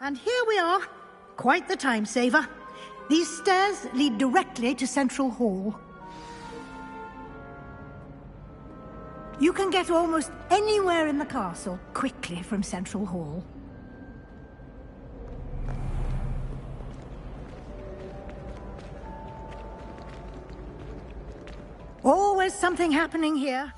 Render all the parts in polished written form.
And here we are. Quite the time saver. These stairs lead directly to Central Hall. You can get almost anywhere in the castle quickly from Central Hall. Always something happening here.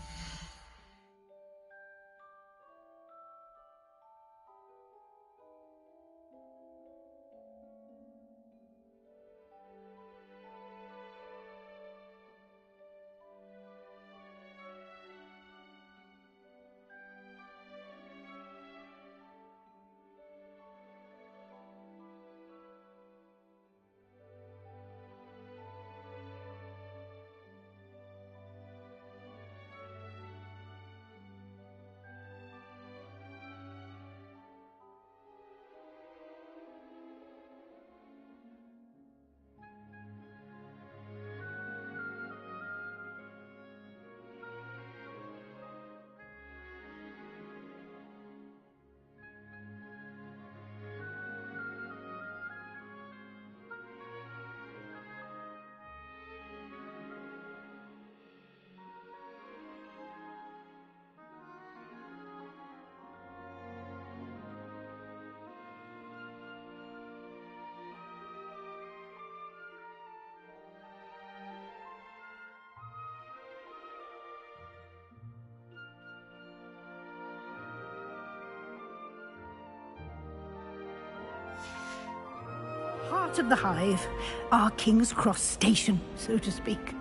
Heart of the Hive, our King's Cross station, so to speak.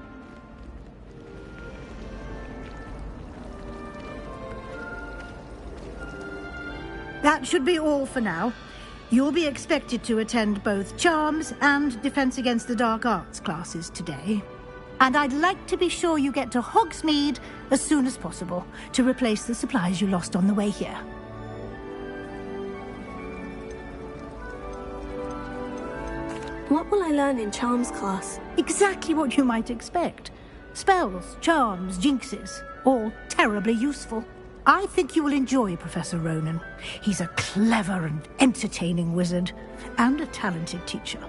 That should be all for now. You'll be expected to attend both Charms and Defense Against the Dark Arts classes today. And I'd like to be sure you get to Hogsmeade as soon as possible to replace the supplies you lost on the way here. What will I learn in Charms class? Exactly what you might expect. Spells, charms, jinxes, all terribly useful. I think you will enjoy Professor Ronan. He's a clever and entertaining wizard, and a talented teacher.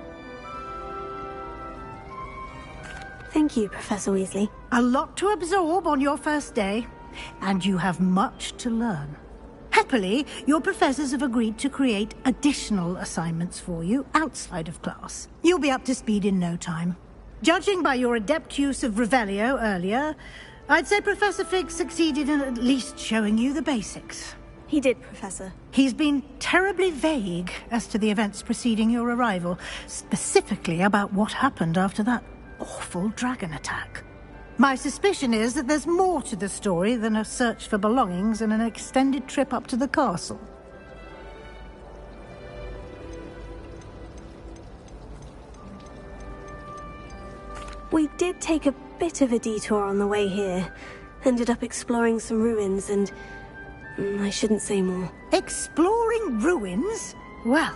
Thank you, Professor Weasley. A lot to absorb on your first day, and you have much to learn. Happily, your professors have agreed to create additional assignments for you outside of class. You'll be up to speed in no time. Judging by your adept use of Revelio earlier, I'd say Professor Fig succeeded in at least showing you the basics. He did, Professor. He's been terribly vague as to the events preceding your arrival, specifically about what happened after that awful dragon attack. My suspicion is that there's more to the story than a search for belongings and an extended trip up to the castle. We did take a bit of a detour on the way here. Ended up exploring some ruins and... I shouldn't say more. Exploring ruins? Well,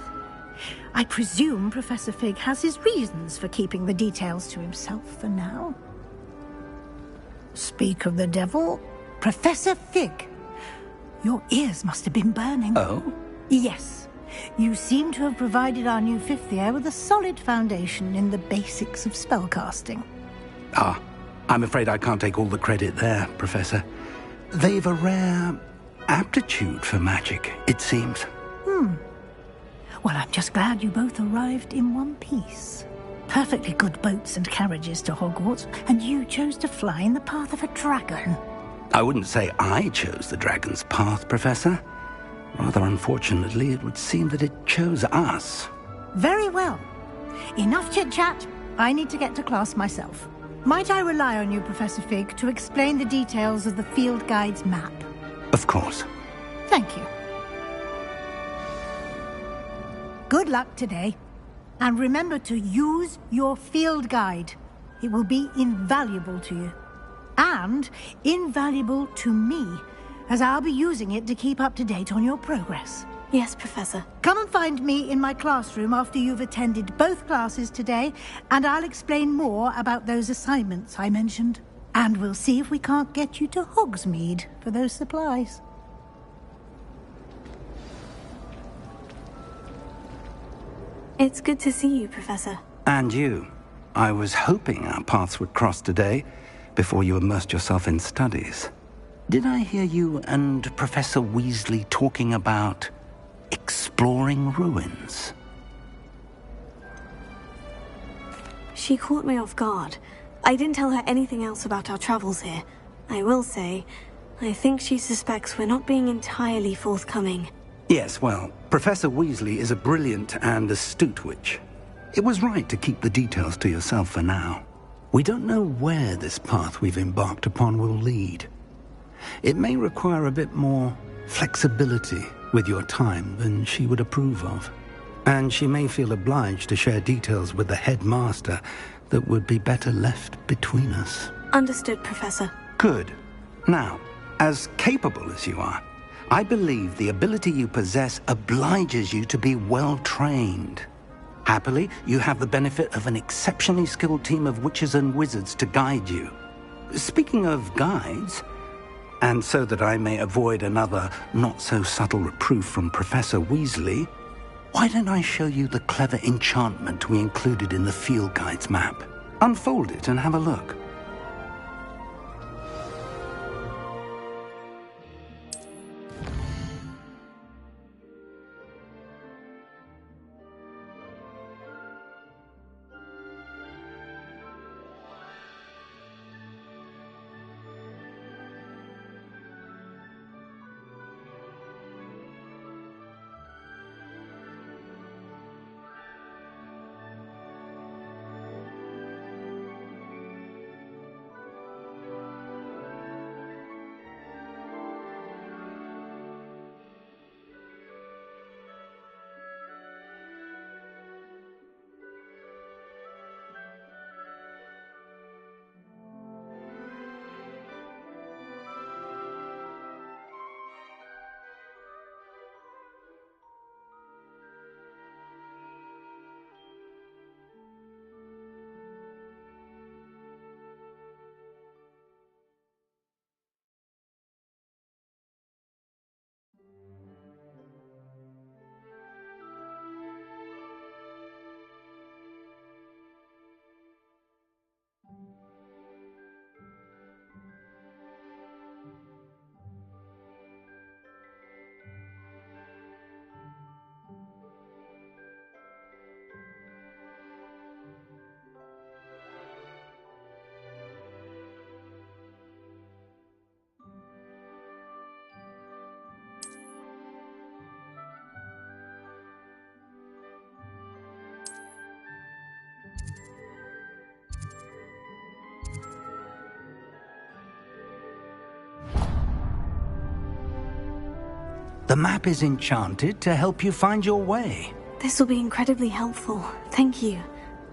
I presume Professor Fig has his reasons for keeping the details to himself for now. Speak of the devil, Professor Fig. Your ears must have been burning. Oh? Yes. You seem to have provided our new fifth year with a solid foundation in the basics of spellcasting. Ah, I'm afraid I can't take all the credit there, Professor. They've a rare aptitude for magic, it seems. Well, I'm just glad you both arrived in one piece. Perfectly good boats and carriages to Hogwarts, and you chose to fly in the path of a dragon. I wouldn't say I chose the dragon's path, Professor. Rather unfortunately, it would seem that it chose us. Very well. Enough chit-chat. I need to get to class myself. Might I rely on you, Professor Fig, to explain the details of the field guide's map? Of course. Thank you. Good luck today. And remember to use your field guide. It will be invaluable to you. And invaluable to me, as I'll be using it to keep up to date on your progress. Yes, Professor. Come and find me in my classroom after you've attended both classes today, and I'll explain more about those assignments I mentioned. And we'll see if we can't get you to Hogsmeade for those supplies. It's good to see you, Professor. And you. I was hoping our paths would cross today, before you immersed yourself in studies. Did I hear you and Professor Weasley talking about exploring ruins? She caught me off guard. I didn't tell her anything else about our travels here. I will say, I think she suspects we're not being entirely forthcoming. Yes, well, Professor Weasley is a brilliant and astute witch. It was right to keep the details to yourself for now. We don't know where this path we've embarked upon will lead. It may require a bit more flexibility with your time than she would approve of. And she may feel obliged to share details with the headmaster that would be better left between us. Understood, Professor. Good. Now, as capable as you are, I believe the ability you possess obliges you to be well-trained. Happily, you have the benefit of an exceptionally skilled team of witches and wizards to guide you. Speaking of guides, and so that I may avoid another not-so-subtle reproof from Professor Weasley, why don't I show you the clever enchantment we included in the field guide's map? Unfold it and have a look. The map is enchanted to help you find your way. This will be incredibly helpful. Thank you.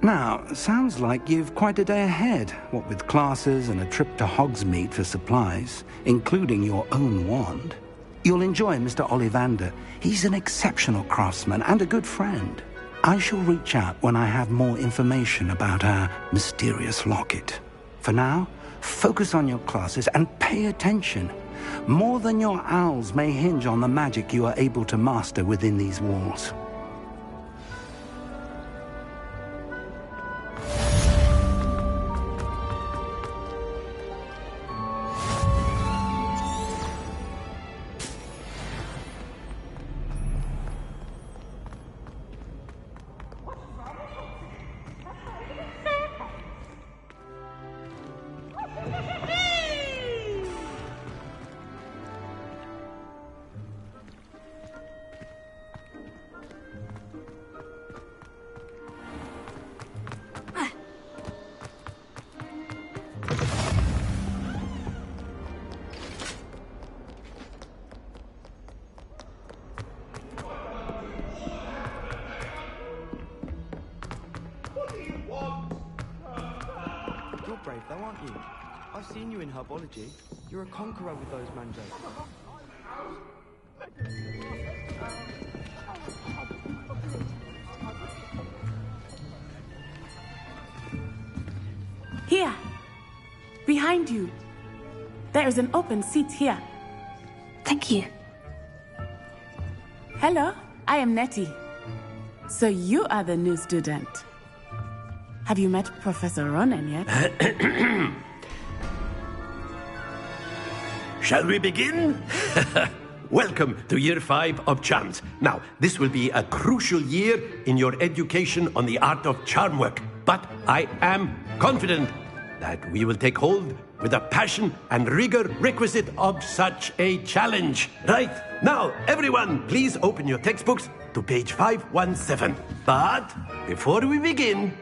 Now, sounds like you've quite a day ahead, what with classes and a trip to Hogsmeade for supplies, including your own wand. You'll enjoy Mr. Ollivander. He's an exceptional craftsman and a good friend. I shall reach out when I have more information about our mysterious locket. For now, focus on your classes and pay attention. More than your owls may hinge on the magic you are able to master within these walls. Brave though, aren't you? I've seen you in herbology. You're a conqueror with those manjos. Here, behind you. There is an open seat here. Thank you. Hello, I am Nettie. So you are the new student. Have you met Professor Ronan yet? Shall we begin? Welcome to Year 5 of Charms. Now, this will be a crucial year in your education on the art of charm work. But I am confident that we will take hold with the passion and rigor requisite of such a challenge. Right, now, everyone, please open your textbooks to page 517. But before we begin,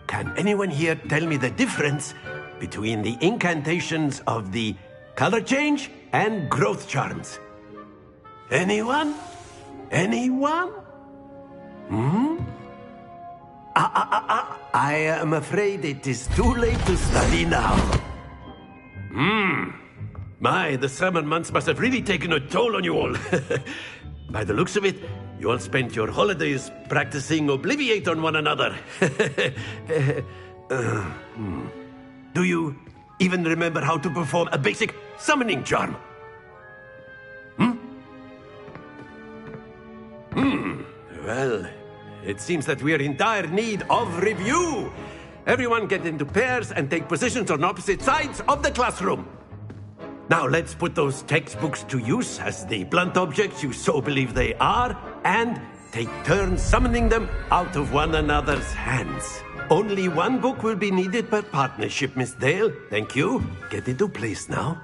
can anyone here tell me the difference between the incantations of the color change and growth charms? Anyone? Anyone? I am afraid it is too late to study now. My, the summer months must have really taken a toll on you all. By the looks of it, you all spent your holidays practicing Obliviate on one another. Do you even remember how to perform a basic summoning charm? Well, it seems that we are in dire need of review. Everyone get into pairs and take positions on opposite sides of the classroom. Now let's put those textbooks to use as the blunt objects you so believe they are, and take turns summoning them out of one another's hands. Only one book will be needed per partnership, Miss Dale. Thank you. Get into place now.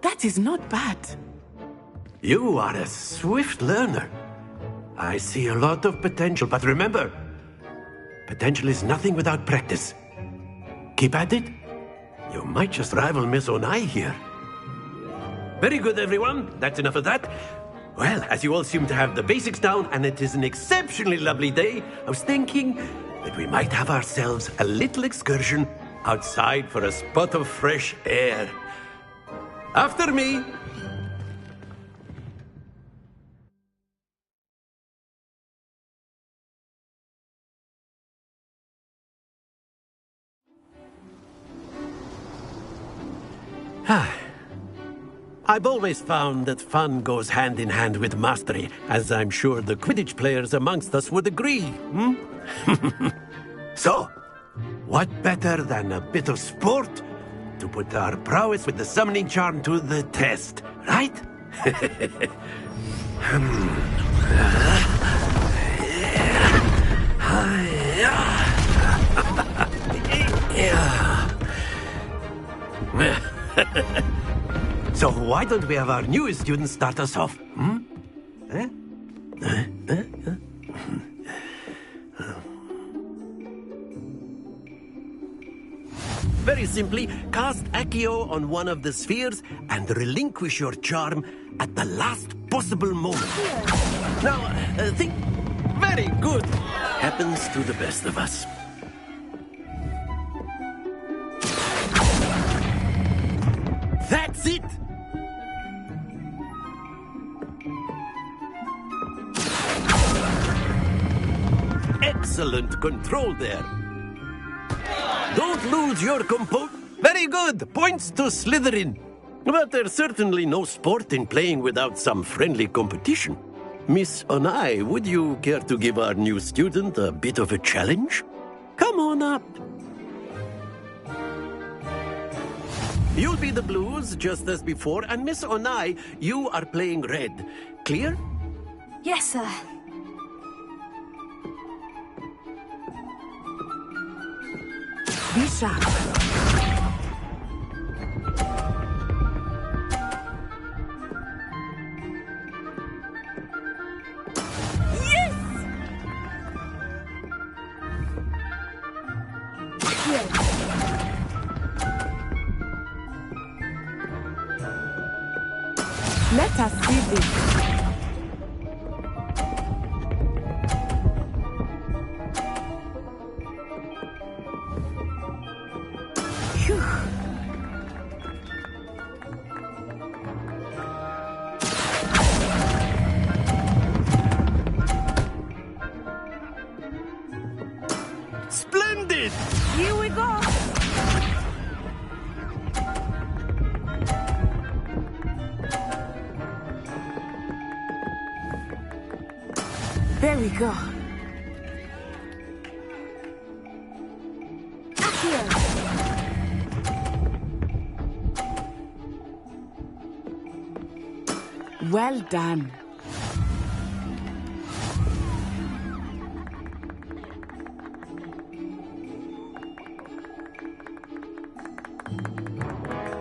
That is not bad. You are a swift learner. I see a lot of potential, but remember, potential is nothing without practice. Keep at it. You might just rival Miss Onai here. Very good, everyone. That's enough of that. Well, as you all seem to have the basics down, and it is an exceptionally lovely day, I was thinking that we might have ourselves a little excursion outside for a spot of fresh air. After me. I've always found that fun goes hand in hand with mastery, as I'm sure the Quidditch players amongst us would agree. So, what better than a bit of sport to put our prowess with the summoning charm to the test, right? So why don't we have our newest student start us off? Very simply, cast Accio on one of the spheres and relinquish your charm at the last possible moment. Now, think... Very good. Happens to the best of us. That's it! Excellent control there. Don't lose your composure. Very good. Points to Slytherin. But there's certainly no sport in playing without some friendly competition. Miss Onai, would you care to give our new student a bit of a challenge? Come on up. You'll be the blues, just as before, and Miss Onai, you are playing red. Clear? Yes, sir. Be sharp. Let us see this. Phew. Splendid! Here we go. There we go. Accio! Well done.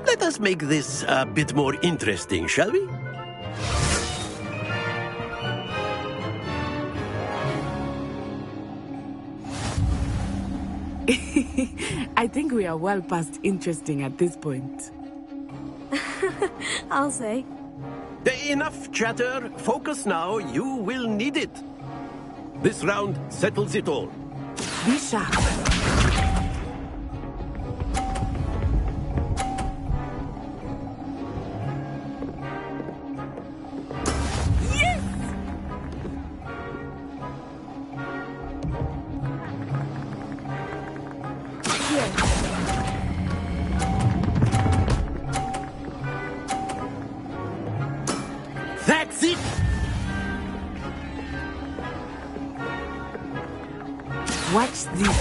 Let us make this a bit more interesting, shall we? I think we are well past interesting at this point. I'll say. Enough chatter. Focus now. You will need it. This round settles it all. Be sharp. That's it! Watch this.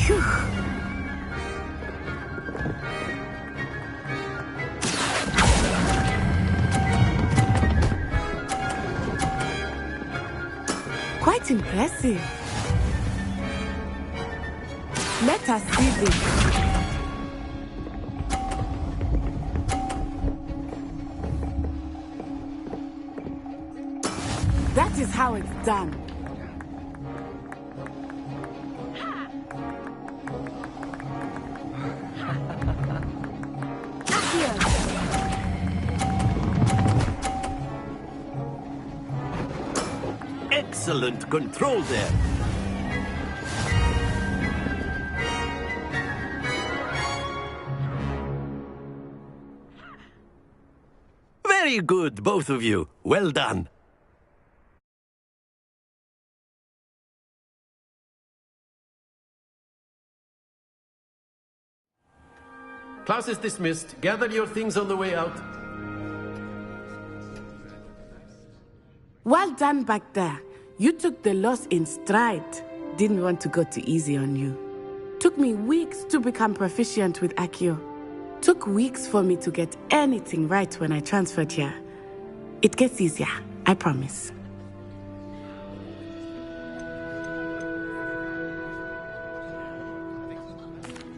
Phew. Quite impressive. Let us see this. That is how it's done. Excellent control there. Very good, both of you. Well done. Class is dismissed. Gather your things on the way out. Well done back there. You took the loss in stride. Didn't want to go too easy on you. Took me weeks to become proficient with Accio. Took weeks for me to get anything right when I transferred here. It gets easier, I promise.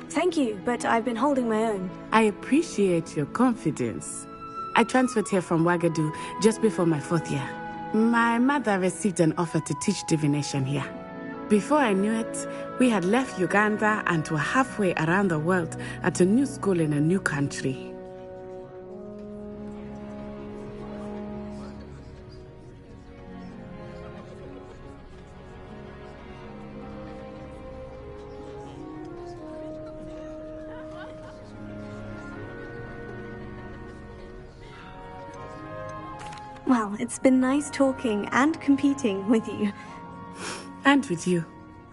Thank you, but I've been holding my own. I appreciate your confidence. I transferred here from Ouagadougou just before my 4th year. My mother received an offer to teach divination here. Before I knew it, we had left Uganda and were halfway around the world at a new school in a new country. Well, it's been nice talking and competing with you. And with you.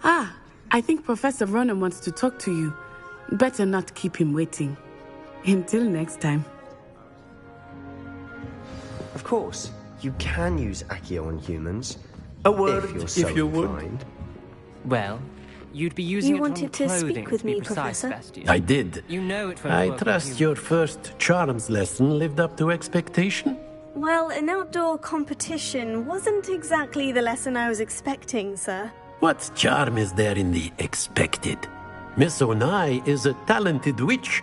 Ah, I think Professor Ronan wants to talk to you. Better not keep him waiting. Until next time. Of course, you can use Accio on humans. A word, if you're so if you would. inclined. Well, you'd be using You it wanted on to clothing speak with to be me, precise, Professor? Bastian. I did. You know it won't I work on trust humans. your first charms lesson lived up to expectation. Well, an outdoor competition wasn't exactly the lesson I was expecting, sir. What charm is there in the expected? Miss Onai is a talented witch.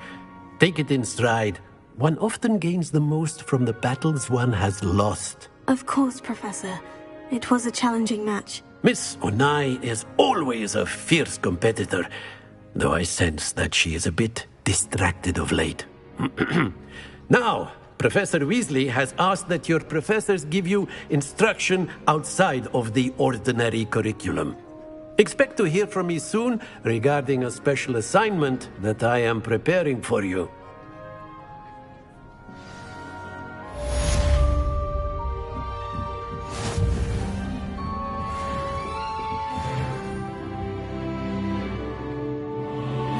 Take it in stride. One often gains the most from the battles one has lost. Of course, Professor. It was a challenging match. Miss Onai is always a fierce competitor, though I sense that she is a bit distracted of late. Now, Professor Weasley has asked that your professors give you instruction outside of the ordinary curriculum. Expect to hear from me soon regarding a special assignment that I am preparing for you.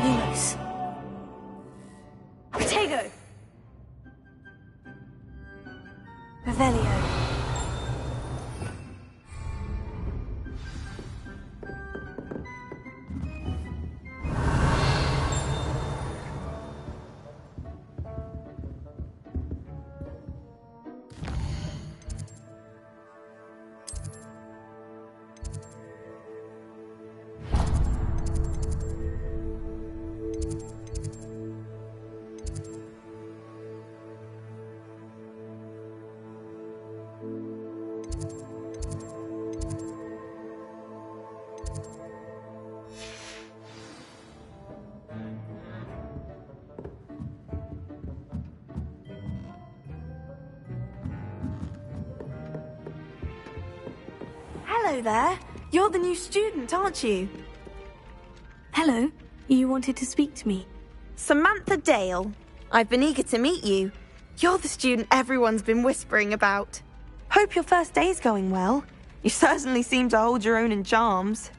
Lumos. Potato. Revelio. Hello there. You're the new student, aren't you? Hello. You wanted to speak to me? Samantha Dale. I've been eager to meet you. You're the student everyone's been whispering about. Hope your first day's going well. You certainly seem to hold your own in charms.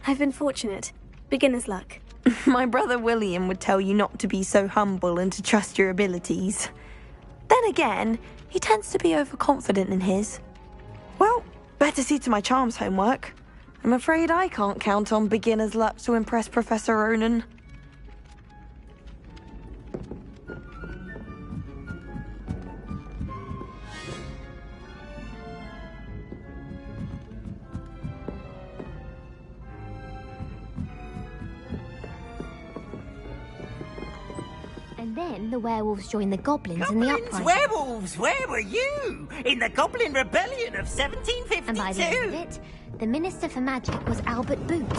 I've been fortunate. Beginner's luck. My brother William would tell you not to be so humble and to trust your abilities. Then again, he tends to be overconfident in his. Well, better see to my charms homework. I'm afraid I can't count on beginner's luck to impress Professor Ronan. And then the werewolves joined the goblins in the uprising. Werewolves, where were you? In the Goblin Rebellion of 1752. And by the end of it, the Minister for Magic was Albert Boot.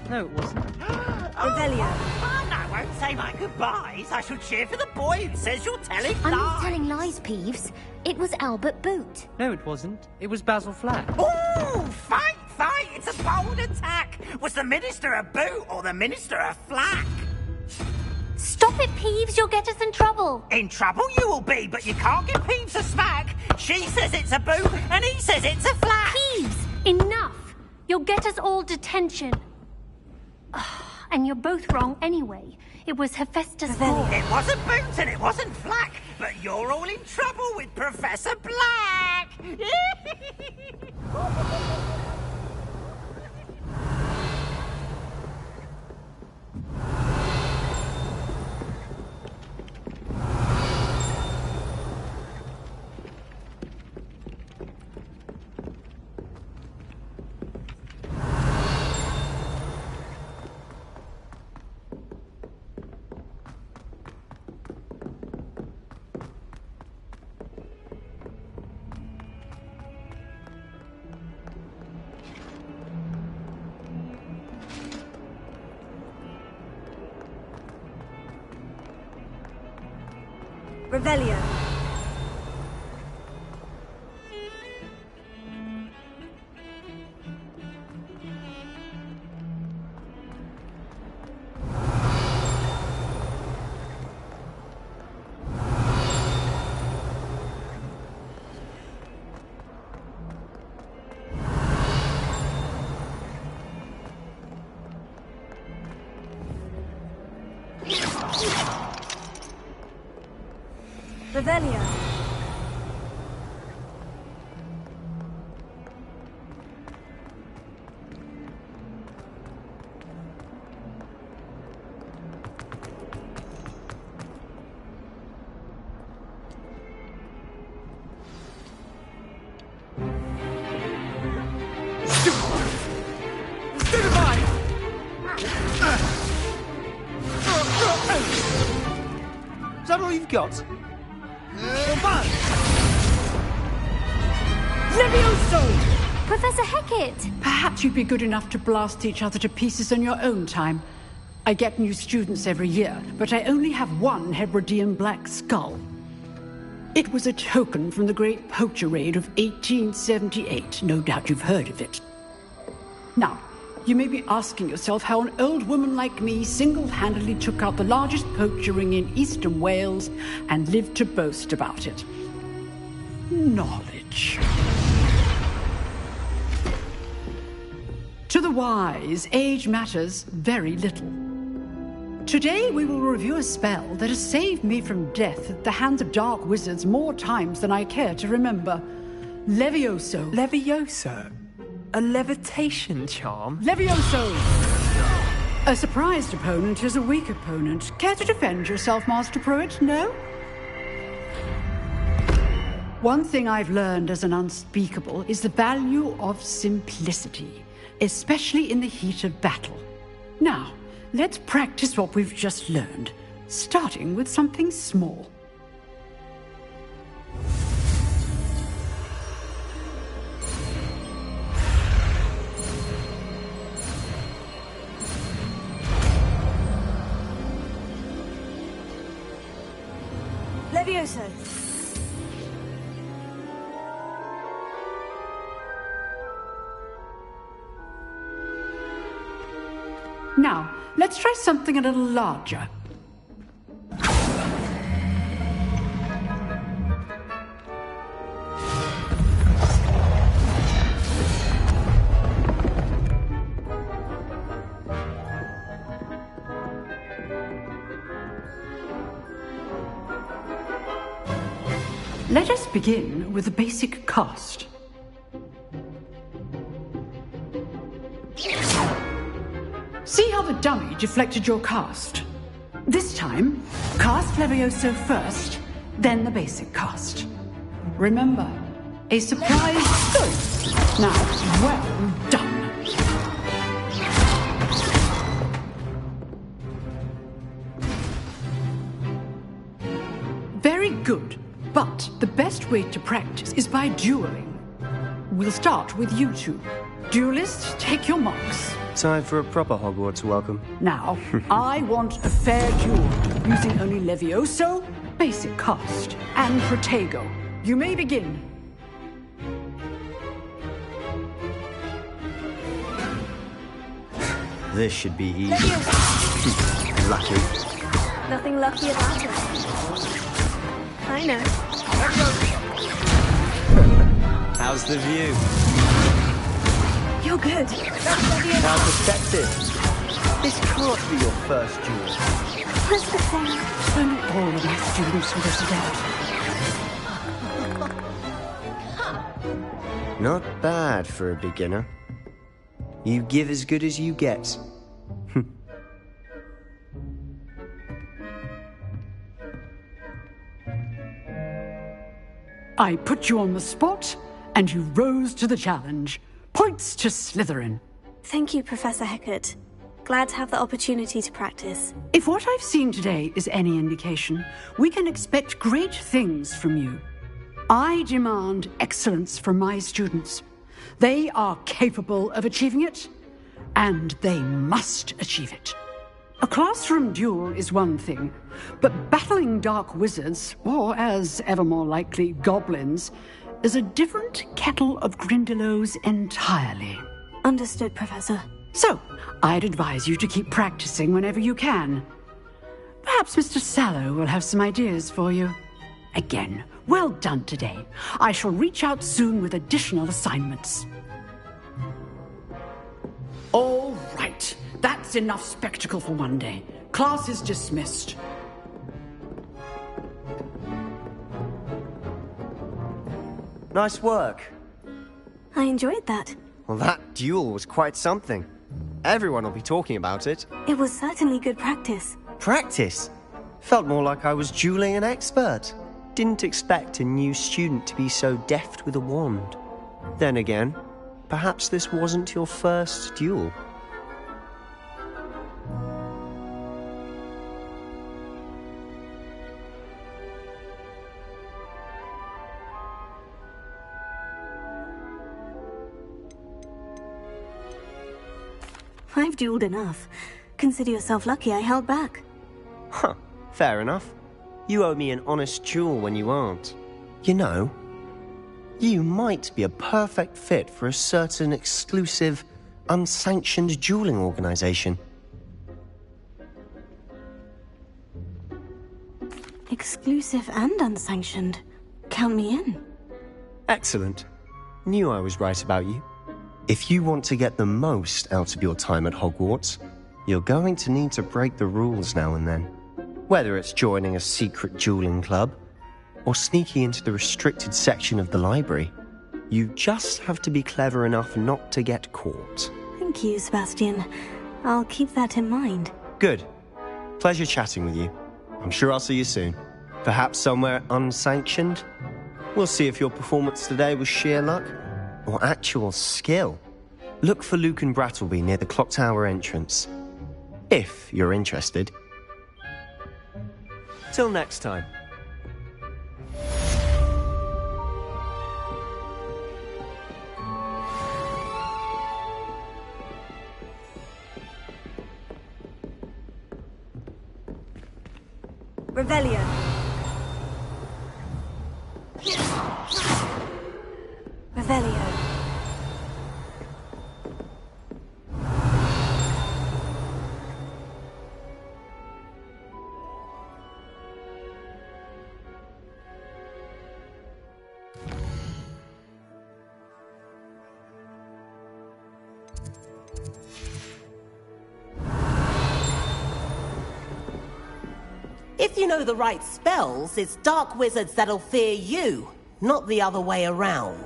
No, it wasn't. Revelio. Oh, no, I won't say my goodbyes. I shall cheer for the boy who says you're telling lies. I'm not telling lies, Peeves. It was Albert Boot. No, it wasn't. It was Basil Flack. Ooh, fight, fight. It's a bold attack. Was the Minister a boot or the Minister a flack? Stop it, Peeves. You'll get us in trouble. In trouble you will be, but you can't give Peeves a smack. She says it's a boot and he says it's a flack. Peeves, enough. You'll get us all detention. And you're both wrong anyway. It was Hephaestus Ball. It wasn't boot and it wasn't flack, but you're all in trouble with Professor Black. Revelio. Revelio. Is that all you've got? Levioso! Professor Hecat! Perhaps you'd be good enough to blast each other to pieces in your own time. I get new students every year, but I only have one Hebridean black skull. It was a token from the Great Poacher Raid of 1878. No doubt you've heard of it. Now, you may be asking yourself how an old woman like me single-handedly took out the largest poacher ring in eastern Wales and lived to boast about it. Knowledge. To the wise, age matters very little. Today we will review a spell that has saved me from death at the hands of dark wizards more times than I care to remember. Levioso. Levioso? A levitation charm? Levioso! A surprised opponent is a weak opponent. Care to defend yourself, Master Pruitt? No? One thing I've learned as an unspeakable is the value of simplicity, especially in the heat of battle. Now, let's practice what we've just learned, starting with something small. Levioso. Now, let's try something a little larger. Let us begin with the basic cast. See how the dummy deflected your cast? This time, cast Levioso first, then the basic cast. Remember, a surprise good. Now, well done. Very good, but the best way to practice is by dueling. We'll start with you two. Duelists, take your marks. Time for a proper Hogwarts welcome. Now, I want a fair duel, using only Levioso, basic cast, and Protego. You may begin. This should be easy. Lucky. Nothing lucky about it. I know. How's the view? You're good. How's perspective? This can't be your first duel. What's the thing? Only all of my students will dead. Not bad for a beginner. You give as good as you get. I put you on the spot, and you rose to the challenge. Points to Slytherin. Thank you, Professor Hecat. Glad to have the opportunity to practice. If what I've seen today is any indication, we can expect great things from you. I demand excellence from my students. They are capable of achieving it, and they must achieve it. A classroom duel is one thing, but battling dark wizards, or as ever more likely, goblins, is a different kettle of Grindylows entirely. Understood, Professor. So, I'd advise you to keep practicing whenever you can. Perhaps Mr. Sallow will have some ideas for you. Again, well done today. I shall reach out soon with additional assignments. All right. That's enough spectacle for one day. Class is dismissed. Nice work. I enjoyed that. Well, that duel was quite something. Everyone will be talking about it. It was certainly good practice. Practice? Felt more like I was dueling an expert. Didn't expect a new student to be so deft with a wand. Then again, perhaps this wasn't your first duel. I've dueled enough. Consider yourself lucky I held back. Huh, fair enough. You owe me an honest duel when you aren't. You know, you might be a perfect fit for a certain exclusive, unsanctioned dueling organization. Exclusive and unsanctioned. Count me in. Excellent. Knew I was right about you. If you want to get the most out of your time at Hogwarts, you're going to need to break the rules now and then. Whether it's joining a secret dueling club, or sneaking into the restricted section of the library, you just have to be clever enough not to get caught. Thank you, Sebastian. I'll keep that in mind. Good. Pleasure chatting with you. I'm sure I'll see you soon. Perhaps somewhere unsanctioned? We'll see if your performance today was sheer luck or actual skill. Look for Luke and Brattleby near the clock tower entrance. If you're interested. Till next time. Revelio. Revelio. If you know the right spells, it's dark wizards that'll fear you, not the other way around.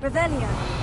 Revelio.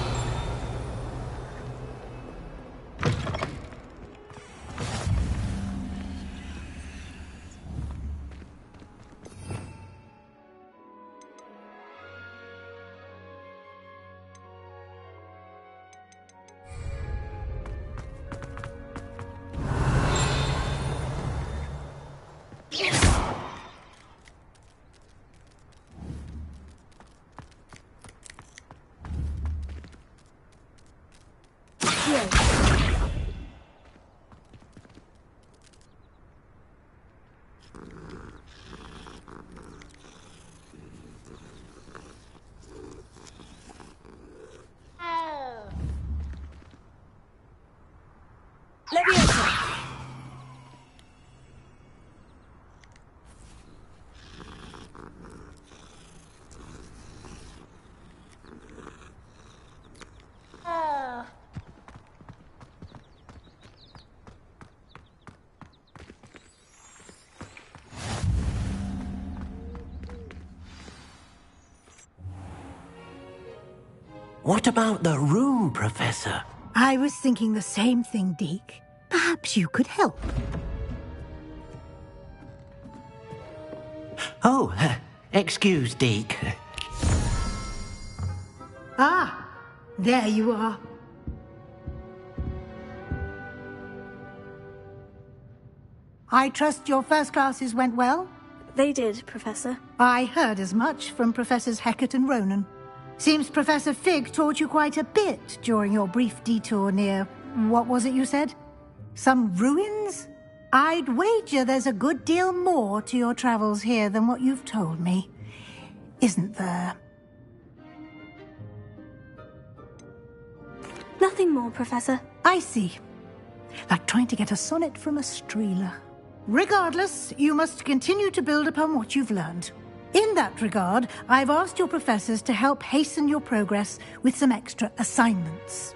What about the room, Professor? I was thinking the same thing, Deke. Perhaps you could help. Oh, excuse, Deke. Ah, there you are. I trust your first classes went well? They did, Professor. I heard as much from Professors Hecat and Ronan. Seems Professor Fig taught you quite a bit during your brief detour near... what was it you said? Some ruins? I'd wager there's a good deal more to your travels here than what you've told me. Isn't there? Nothing more, Professor. I see. Like trying to get a sonnet from a streeler. Regardless, you must continue to build upon what you've learned. In that regard, I've asked your professors to help hasten your progress with some extra assignments.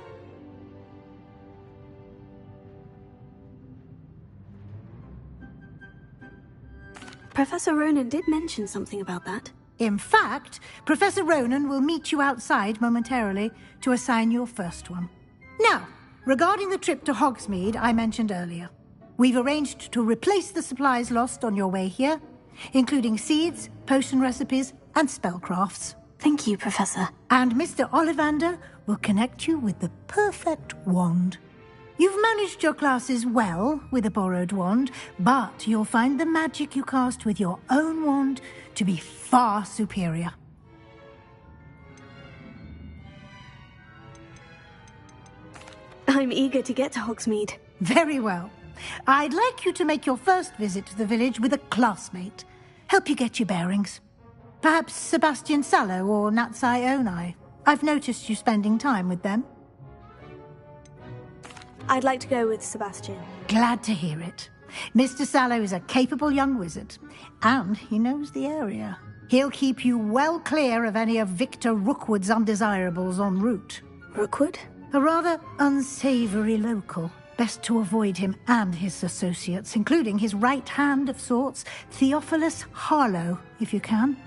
Professor Ronan did mention something about that. In fact, Professor Ronan will meet you outside momentarily to assign your first one. Now, regarding the trip to Hogsmeade I mentioned earlier, we've arranged to replace the supplies lost on your way here, including seeds, potion recipes, and spellcrafts. Thank you, Professor. And Mr. Ollivander will connect you with the perfect wand. You've managed your classes well with a borrowed wand, but you'll find the magic you cast with your own wand to be far superior. I'm eager to get to Hogsmeade. Very well. I'd like you to make your first visit to the village with a classmate. Help you get your bearings. Perhaps Sebastian Sallow or Natsai Onai. I've noticed you spending time with them. I'd like to go with Sebastian. Glad to hear it. Mr. Sallow is a capable young wizard, and he knows the area. He'll keep you well clear of any of Victor Rookwood's undesirables en route. Rookwood? A rather unsavory local. Best to avoid him and his associates, including his right hand of sorts, Theophilus Harlow, if you can.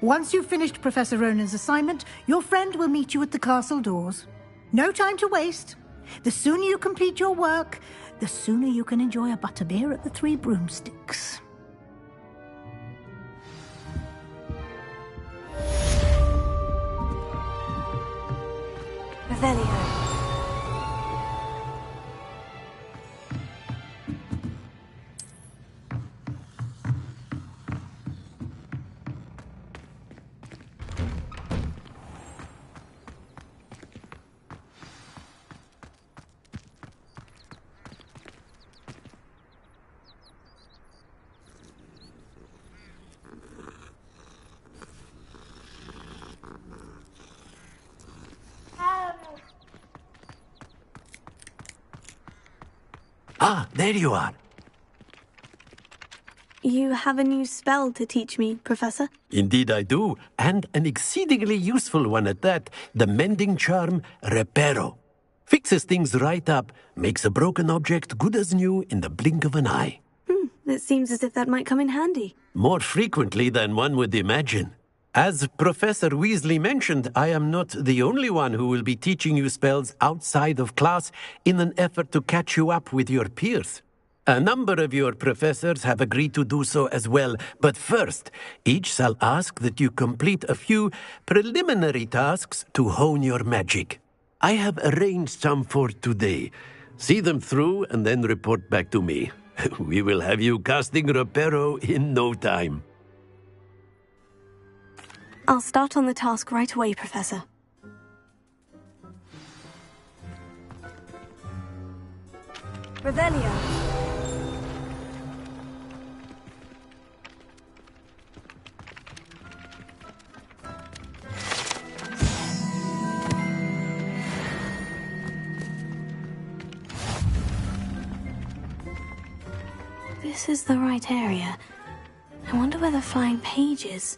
Once you've finished Professor Ronan's assignment, your friend will meet you at the castle doors. No time to waste. The sooner you complete your work, the sooner you can enjoy a butterbeer at the Three Broomsticks. Revelio. Ah, there you are. You have a new spell to teach me, Professor? Indeed I do, and an exceedingly useful one at that. The mending charm, Reparo. Fixes things right up, makes a broken object good as new in the blink of an eye. It seems as if that might come in handy. More frequently than one would imagine. As Professor Weasley mentioned, I am not the only one who will be teaching you spells outside of class in an effort to catch you up with your peers. A number of your professors have agreed to do so as well, but first, each shall ask that you complete a few preliminary tasks to hone your magic. I have arranged some for today. See them through and then report back to me. We will have you casting Reparo in no time. I'll start on the task right away, Professor. Revelio. This is the right area. I wonder where the flying page is.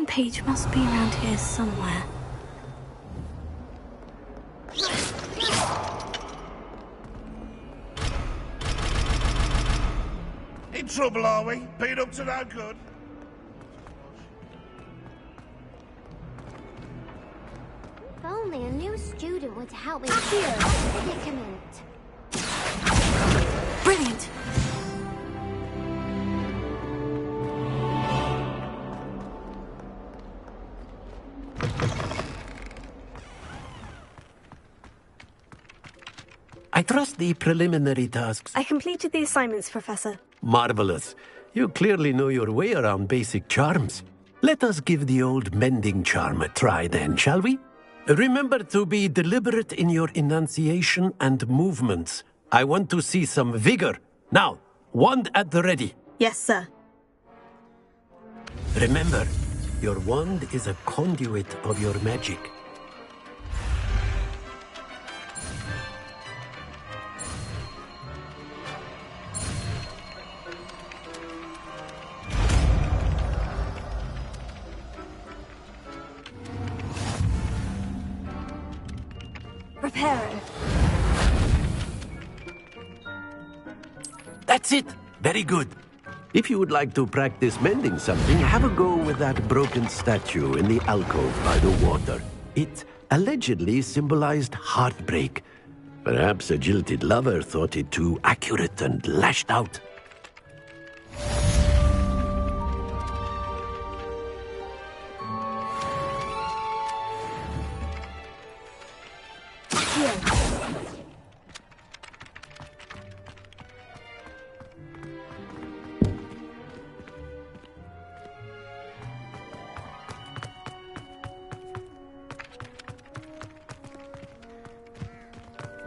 Page must be around here somewhere. In trouble, are we? Been up to no good? If only a new student were to help me with this predicament. Brilliant! I trust the preliminary tasks. I completed the assignments, Professor. Marvelous. You clearly know your way around basic charms. Let us give the old mending charm a try then, shall we? Remember to be deliberate in your enunciation and movements. I want to see some vigor. Now, wand at the ready. Yes, sir. Remember, your wand is a conduit of your magic. Reparo. That's it. Very good. If you would like to practice mending something, have a go with that broken statue in the alcove by the water. It allegedly symbolized heartbreak. Perhaps a jilted lover thought it too accurate and lashed out.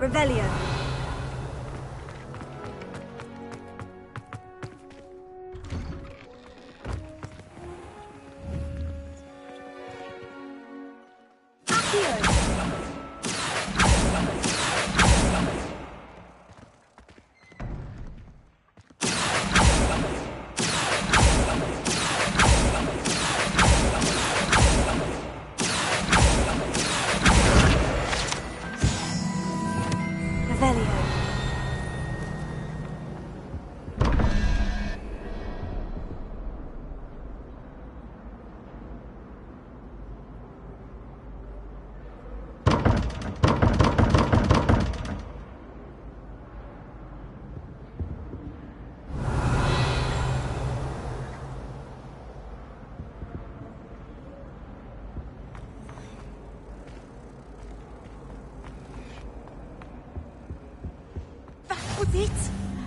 Revelio. Was it?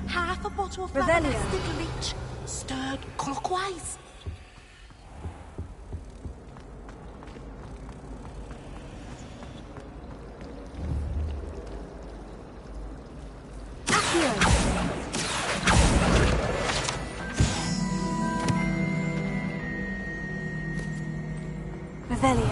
Half a bottle of flabbergasted leech, stirred clockwise. Revelio.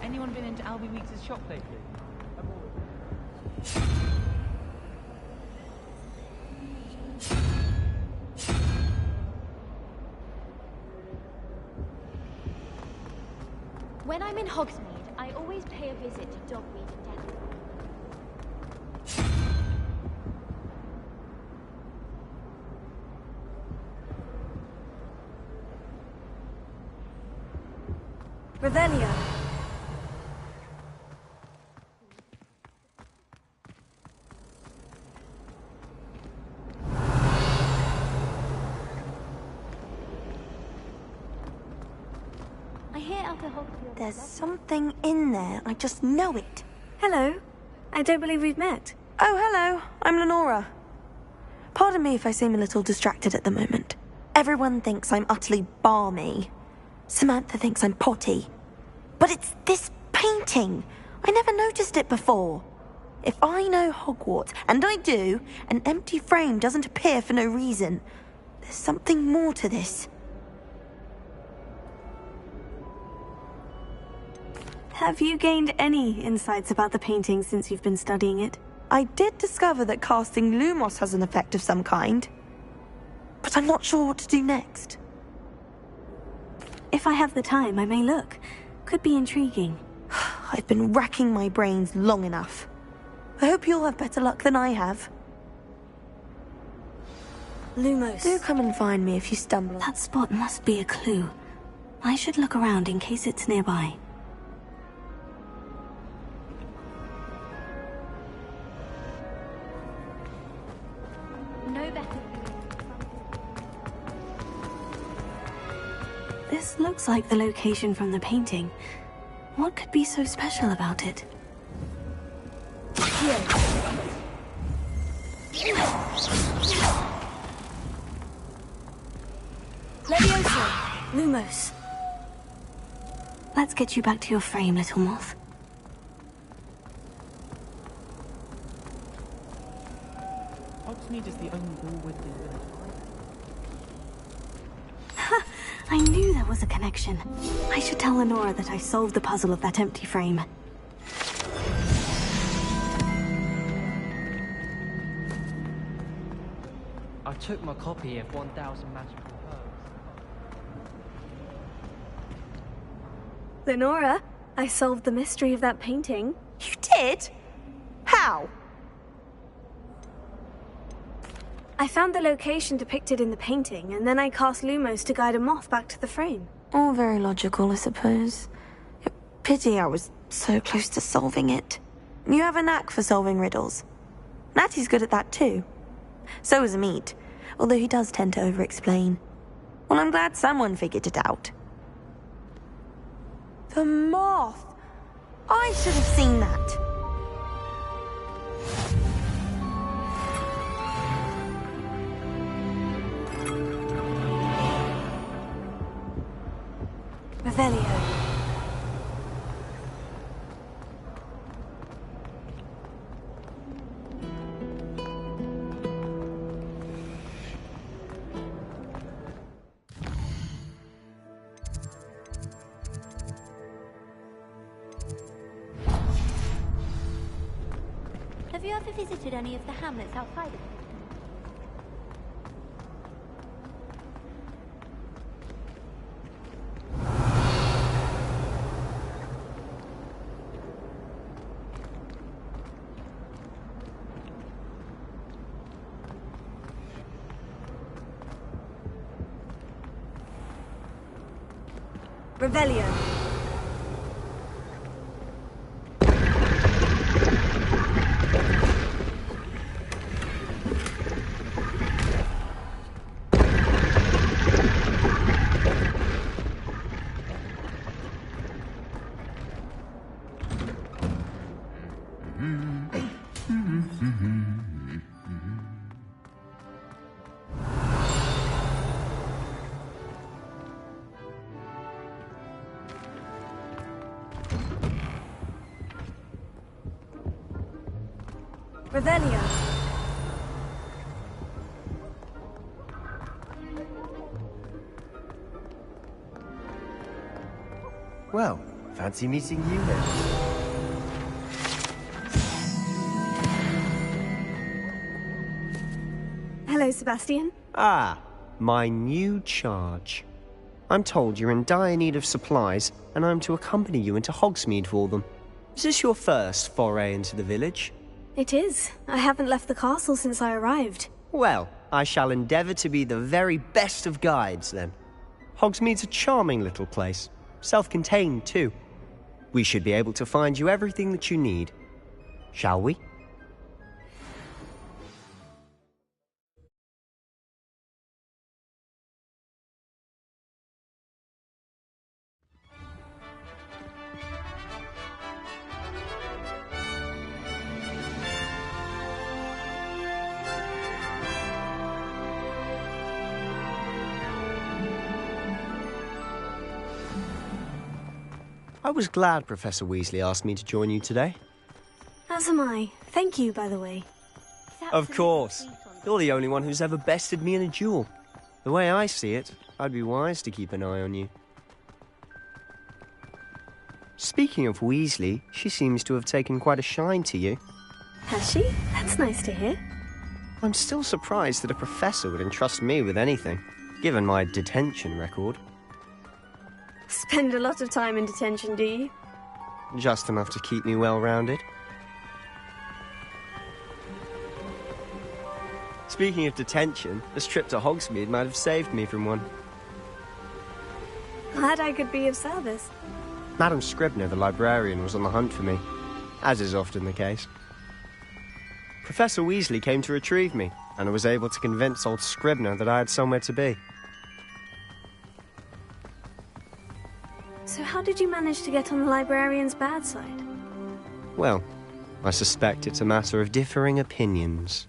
Anyone been into Albie Weeks' shop lately? When I'm in Hogsmeade, I always pay a visit to Dogweed and Death. Revelio. There's something in there. I just know it. Hello. I don't believe we've met. Oh, hello. I'm Lenora. Pardon me if I seem a little distracted at the moment. Everyone thinks I'm utterly balmy. Samantha thinks I'm potty. But it's this painting. I never noticed it before. If I know Hogwart, and I do, an empty frame doesn't appear for no reason. There's something more to this. Have you gained any insights about the painting since you've been studying it? I did discover that casting Lumos has an effect of some kind. But I'm not sure what to do next. If I have the time, I may look. Could be intriguing. I've been racking my brains long enough. I hope you'll have better luck than I have. Lumos. Do come and find me if you stumble. That spot must be a clue. I should look around in case it's nearby. No better. This This looks like the location from the painting. What could be so special about it? Here. Leviosa! Lumos. Let's get you back to your frame, little moth. Hogsmeade is the only wall with the I knew there was a connection. I should tell Lenora that I solved the puzzle of that empty frame. I took my copy of 1000 Magical Pearls. Lenora, I solved the mystery of that painting. You did? How? I found the location depicted in the painting, and then I cast Lumos to guide a moth back to the frame. All very logical, I suppose. Pity I was so close to solving it. You have a knack for solving riddles. Natty's good at that too. So is Amit, although he does tend to over-explain. Well, I'm glad someone figured it out. The moth! I should have seen that. Revelio. Have you ever visited any of the hamlets outside of it? Revelio. Revelio. Well, fancy meeting you then. Hello, Sebastian. Ah, my new charge. I'm told you're in dire need of supplies, and I'm to accompany you into Hogsmeade for them. Is this your first foray into the village? It is. I haven't left the castle since I arrived. Well, I shall endeavour to be the very best of guides, then. Hogsmeade's a charming little place. Self-contained, too. We should be able to find you everything that you need. Shall we? I was glad Professor Weasley asked me to join you today. As am I. Thank you, by the way. Of course. You're the only one who's ever bested me in a duel. The way I see it, I'd be wise to keep an eye on you. Speaking of Weasley, she seems to have taken quite a shine to you. Has she? That's nice to hear. I'm still surprised that a professor would entrust me with anything, given my detention record. Spend a lot of time in detention, do you? Just enough to keep me well-rounded. Speaking of detention, this trip to Hogsmeade might have saved me from one. Glad I could be of service. Madam Scribner, the librarian, was on the hunt for me, as is often the case. Professor Weasley came to retrieve me, and I was able to convince old Scribner that I had somewhere to be. So how did you manage to get on the librarian's bad side? Well, I suspect it's a matter of differing opinions.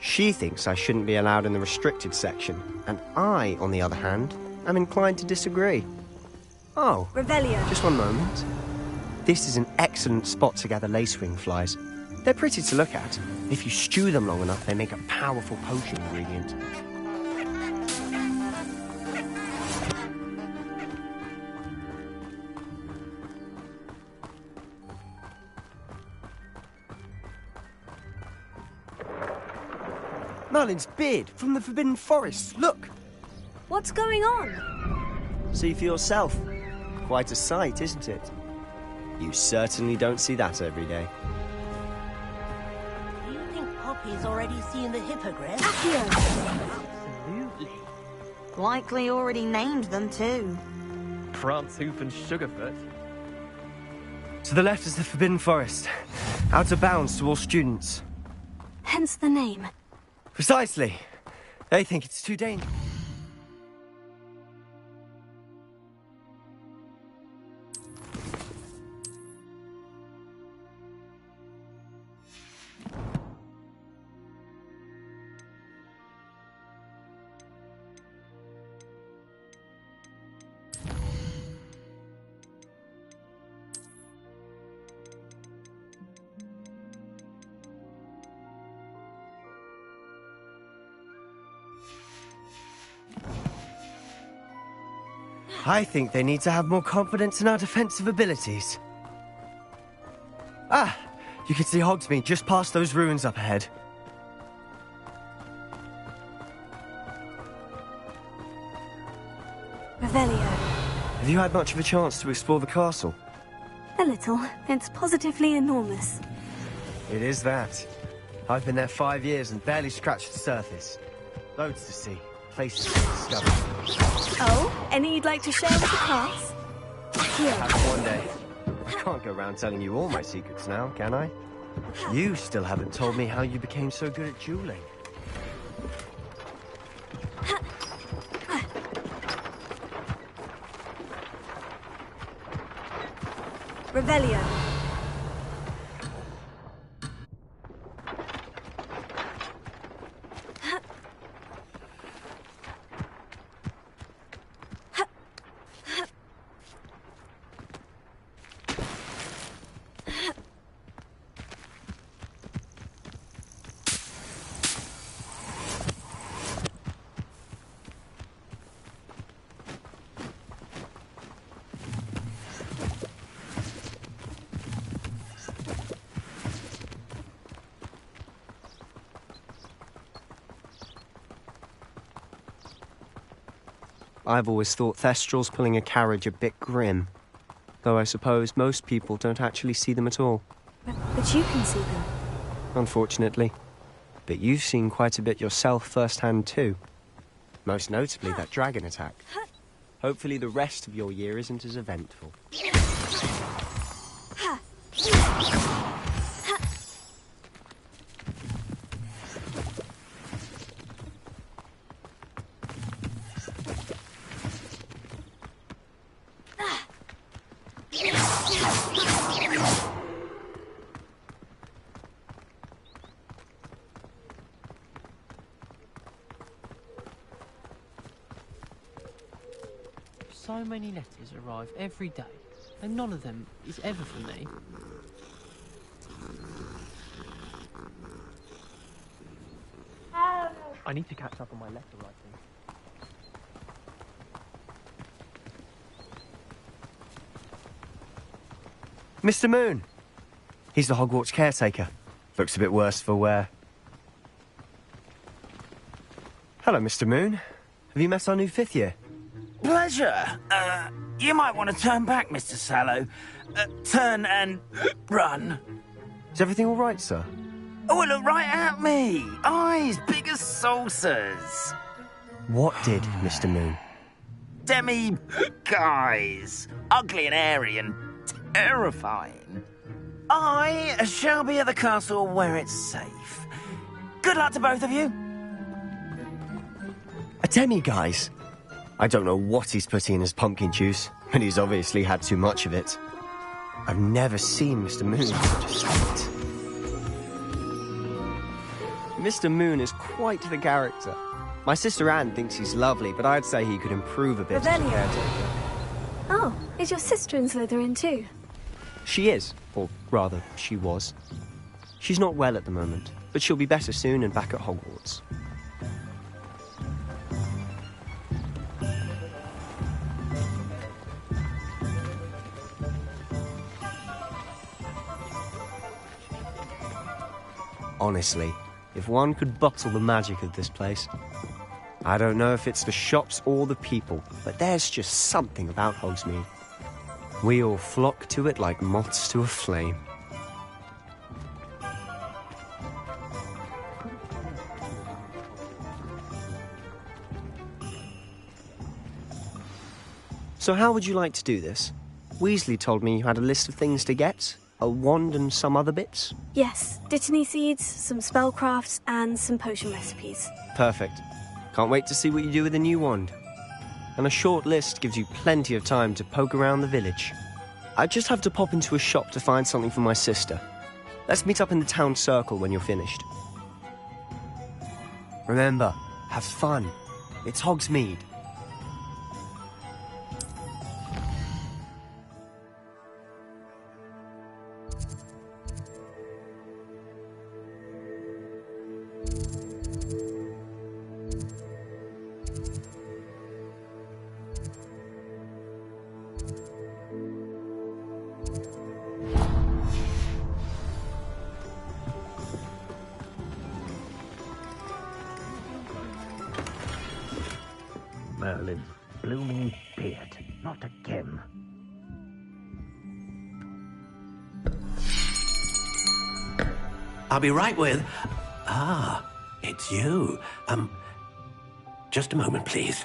She thinks I shouldn't be allowed in the restricted section, and I, on the other hand, am inclined to disagree. Oh, Revelio. Just one moment. This is an excellent spot to gather lacewing flies. They're pretty to look at. If you stew them long enough, they make a powerful potion ingredient. Merlin's beard from the Forbidden Forest. Look! What's going on? See for yourself. Quite a sight, isn't it? You certainly don't see that every day. Do you think Poppy's already seen the hippogriff? Absolutely. Likely already named them too. Prance Hoof and Sugarfoot. To the left is the Forbidden Forest. Out of bounds to all students. Hence the name. Precisely. They think it's too dangerous. I think they need to have more confidence in our defensive abilities. Ah! You can see Hogsmeade just past those ruins up ahead. Revelio. Have you had much of a chance to explore the castle? A little. It's positively enormous. It is that. I've been there 5 years and barely scratched the surface. Loads to see. Places to discover. Oh? Any you'd like to share with the class? Here. Perhaps one day. I can't go around telling you all my secrets now, can I? You still haven't told me how you became so good at dueling. Revelio. I've always thought Thestrals pulling a carriage a bit grim. Though I suppose most people don't actually see them at all. But you can see them. Unfortunately. But you've seen quite a bit yourself firsthand too. Most notably that dragon attack. Hopefully the rest of your year isn't as eventful. So many letters arrive every day, and none of them is ever for me. I need to catch up on my letter writing. Mr. Moon! He's the Hogwarts caretaker. Looks a bit worse for wear. Hello, Mr. Moon. Have you met our new 5th year? Pleasure. You might want to turn back, Mr. Sallow. Turn and run. Is everything all right, sir? Oh, look right at me. Eyes big as saucers. What did, Mr. Moon? Guys. Ugly and airy and terrifying. I shall be at the castle where it's safe. Good luck to both of you. A demi-guise? I don't know what he's putting in his pumpkin juice. but he's obviously had too much of it. I've never seen Mr. Moon so sweet. Mr. Moon is quite the character. My sister Anne thinks he's lovely, but I'd say he could improve a bit as a Revelio. caretaker. Oh, is your sister in Slytherin too? She is, or rather, she was. She's not well at the moment, but she'll be better soon and back at Hogwarts. Honestly, if one could bottle the magic of this place. I don't know if it's the shops or the people, but there's just something about Hogsmeade. We all flock to it like moths to a flame. So how would you like to do this? Weasley told me you had a list of things to get. A wand and some other bits? Yes, Dittany seeds, some spellcrafts, and some potion recipes. Perfect. Can't wait to see what you do with the new wand. And a short list gives you plenty of time to poke around the village. I just have to pop into a shop to find something for my sister. Let's meet up in the town circle when you're finished. Remember, have fun. It's Hogsmeade. Merlin's blooming beard. Not again. I'll be right with... it's you. Just a moment, please.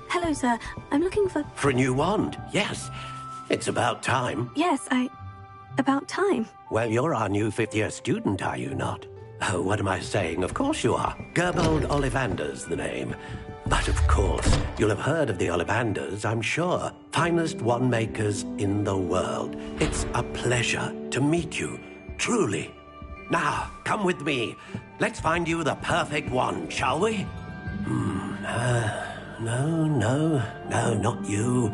Hello, sir. I'm looking for... For a new wand, yes. It's about time. Yes, about time. Well, you're our new fifth-year student, are you not? Oh, what am I saying? Of course you are. Gerbold Ollivander's the name. But of course, you'll have heard of the Ollivanders, I'm sure. Finest wand makers in the world. It's a pleasure to meet you, truly. Now, come with me. Let's find you the perfect wand, shall we? No, not you.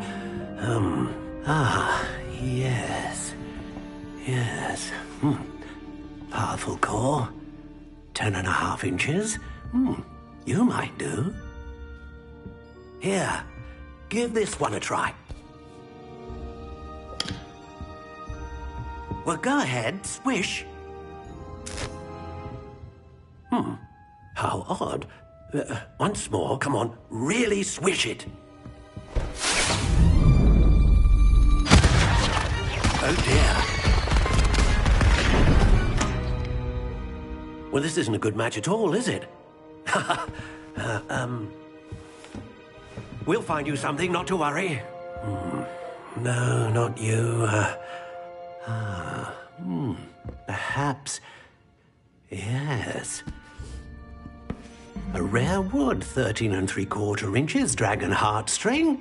Yes. Powerful core. 10.5 inches. You might do. Here, give this one a try. Well, go ahead, swish. How odd. Once more, come on, really swish it. Oh dear. Well, this isn't a good match at all, is it? We'll find you something, not to worry. No, not you. Perhaps... Yes. A rare wood, 13 3/4 inches, dragon heartstring.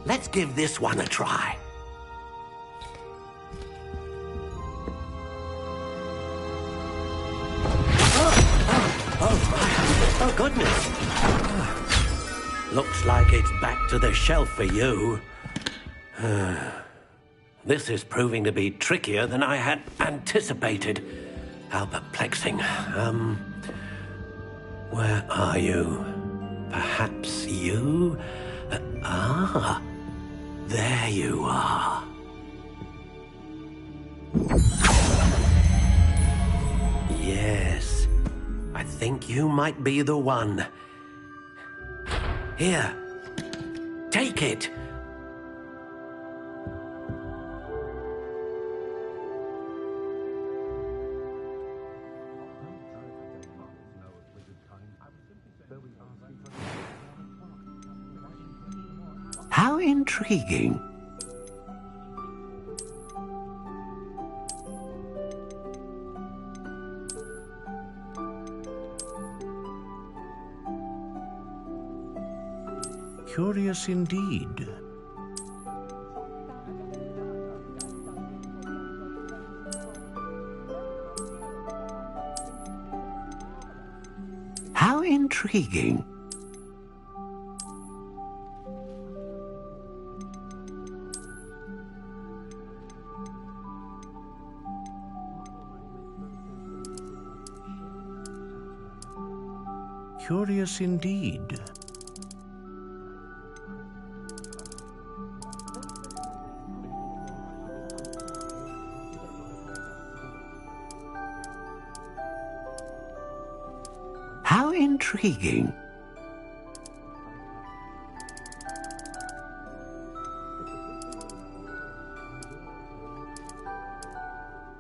Let's give this one a try. Oh, goodness. Looks like it's back to the shelf for you. This is proving to be trickier than I had anticipated. How perplexing. Where are you? Perhaps you? There you are. Yes. I think you might be the one. Here. Take it. How intriguing. Curious indeed. How intriguing. Curious indeed. How intriguing.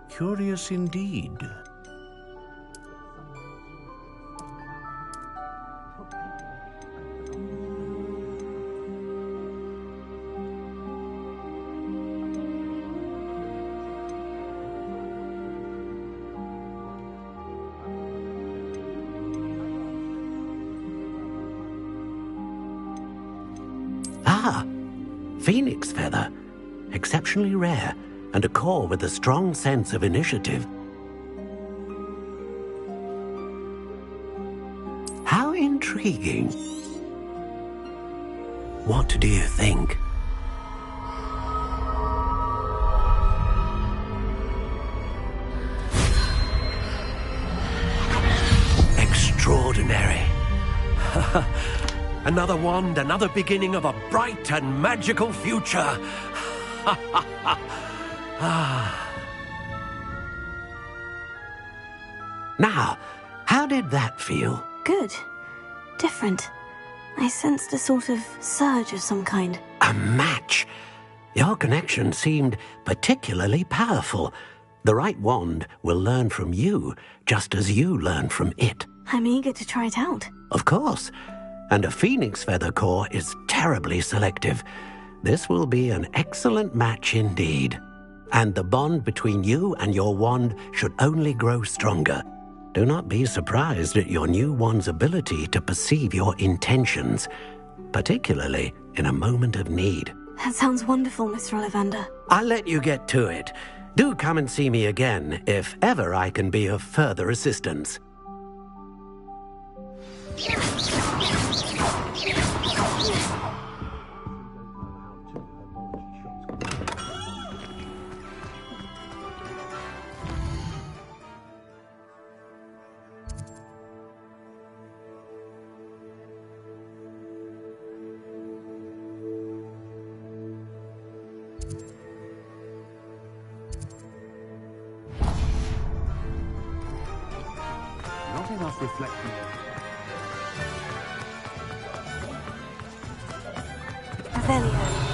Curious indeed. Ah, phoenix feather. Exceptionally rare, and a core with a strong sense of initiative. How intriguing. What do you think? Extraordinary. Another wand, another beginning of a bright and magical future. Now, how did that feel? Good. Different. I sensed a sort of surge of some kind. A match. Your connection seemed particularly powerful. The right wand will learn from you, just as you learn from it. I'm eager to try it out. Of course. And a phoenix feather core is terribly selective. This will be an excellent match indeed. And the bond between you and your wand should only grow stronger. Do not be surprised at your new wand's ability to perceive your intentions, particularly in a moment of need. That sounds wonderful, Mr. Ollivander. I'll let you get to it. Do come and see me again if ever I can be of further assistance. Not enough reflection. Revelio.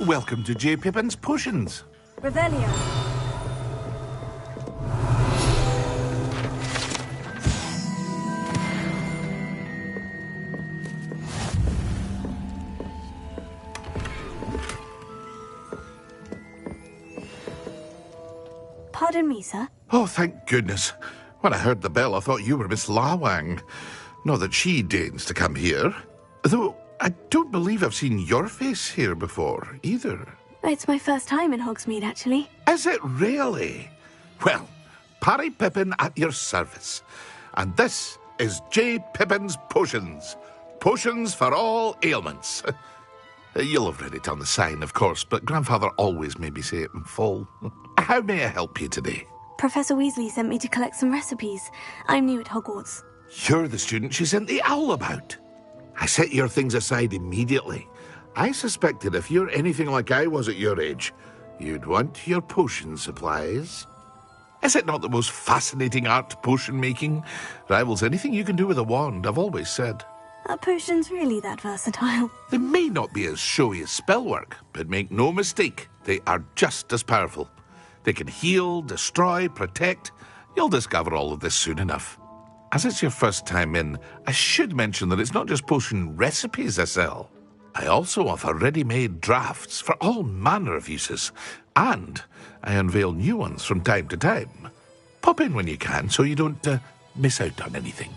Welcome to J. Pippin's Potions. Revelio. Pardon me, sir. Oh, thank goodness. When I heard the bell, I thought you were Miss Lawang. Not that she deigns to come here. Though I don't believe I've seen your face here before, either. It's my first time in Hogsmeade, actually. Is it really? Well, Parry Pippin at your service. And this is J. Pippin's Potions. Potions for all ailments. You'll have read it on the sign, of course, but Grandfather always made me say it in full. How may I help you today? Professor Weasley sent me to collect some recipes. I'm new at Hogwarts. You're the student she sent the owl about. I set your things aside immediately. I suspected if you're anything like I was at your age, you'd want your potion supplies. Is it not the most fascinating art, potion making? Rivals anything you can do with a wand, I've always said. Are potions really that versatile? They may not be as showy as spellwork, but make no mistake, they are just as powerful. They can heal, destroy, protect. You'll discover all of this soon enough. As it's your first time in, I should mention that it's not just potion recipes I sell. I also offer ready-made drafts for all manner of uses, and I unveil new ones from time to time. Pop in when you can so you don't miss out on anything.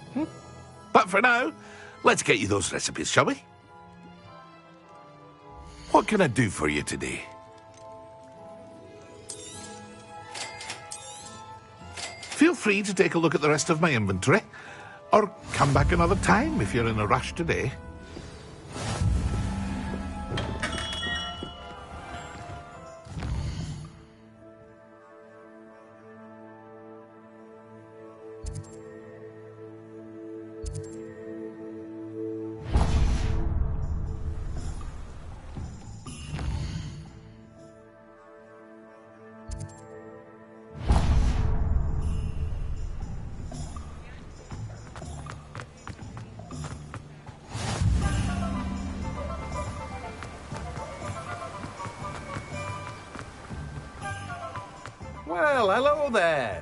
But for now, let's get you those recipes, shall we? What can I do for you today? Feel free to take a look at the rest of my inventory, or come back another time if you're in a rush today. Well, hello there.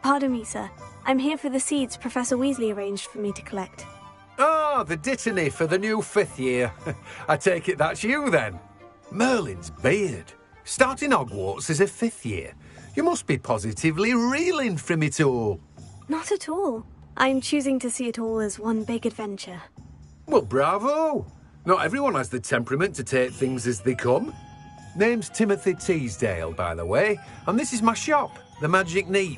Pardon me, sir. I'm here for the seeds Professor Weasley arranged for me to collect. Ah, the dittany for the new 5th year. I take it that's you, then. Merlin's beard. Starting Hogwarts as a 5th year. You must be positively reeling from it all. Not at all. I'm choosing to see it all as one big adventure. Well, bravo. Not everyone has the temperament to take things as they come. Name's Timothy Teasdale, by the way, and this is my shop, the Magic Neep.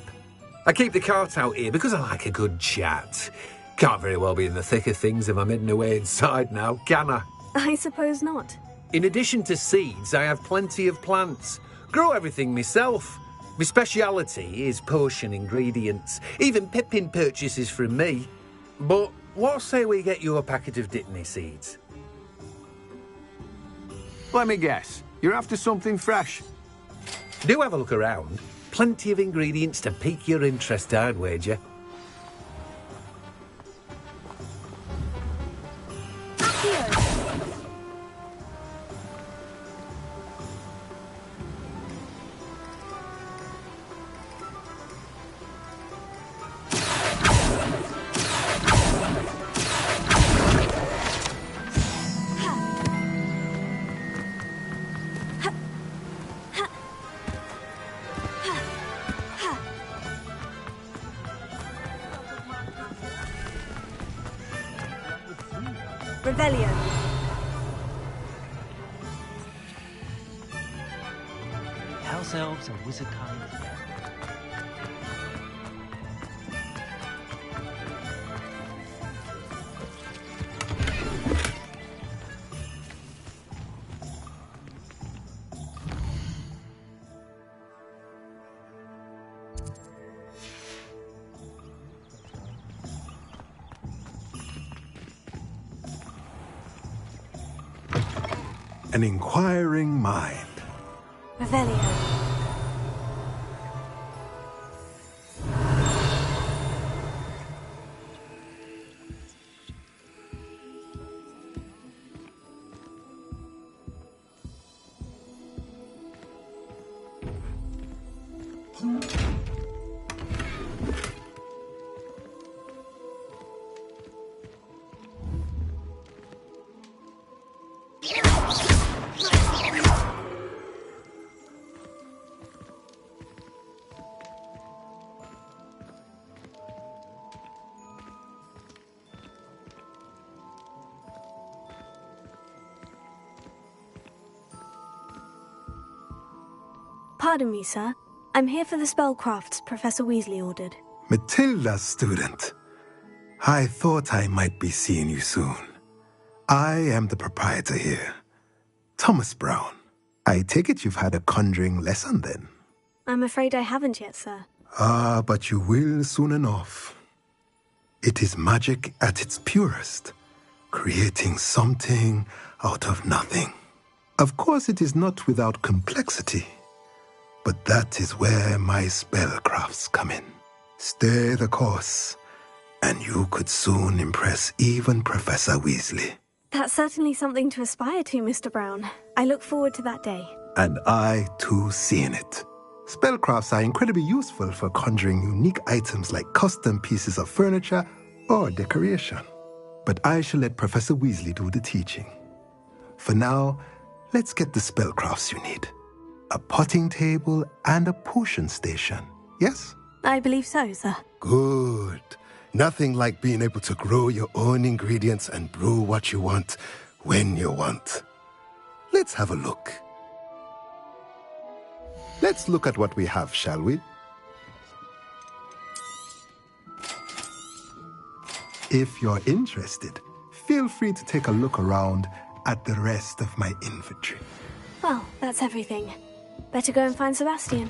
I keep the cart out here because I like a good chat. Can't very well be in the thick of things if I'm hidden away inside now, can I? I suppose not. In addition to seeds, I have plenty of plants. Grow everything myself. My speciality is potion ingredients. Even Pippin purchases from me. But what say we get you a packet of dittany seeds? Let me guess. You're after something fresh. Do have a look around. Plenty of ingredients to pique your interest, I'd wager. Revelio. House elves and wizard kind. An inquiring mind. Revelio. Pardon me, sir. I'm here for the spellcrafts Professor Weasley ordered. Matilda's student. I thought I might be seeing you soon. I am the proprietor here, Thomas Brown. I take it you've had a conjuring lesson then? I'm afraid I haven't yet, sir. Ah, but you will soon enough. It is magic at its purest, creating something out of nothing. Of course, it is not without complexity, but that is where my spellcrafts come in. Stay the course, and you could soon impress even Professor Weasley. That's certainly something to aspire to, Mr. Brown. I look forward to that day. And I, too, seeing it. Spellcrafts are incredibly useful for conjuring unique items like custom pieces of furniture or decoration. But I shall let Professor Weasley do the teaching. For now, let's get the spellcrafts you need. A potting table and a potion station, yes? I believe so, sir. Good. Nothing like being able to grow your own ingredients and brew what you want, when you want. Let's have a look. Let's look at what we have, shall we? If you're interested, feel free to take a look around at the rest of my inventory. Well, that's everything. Better go and find Sebastian.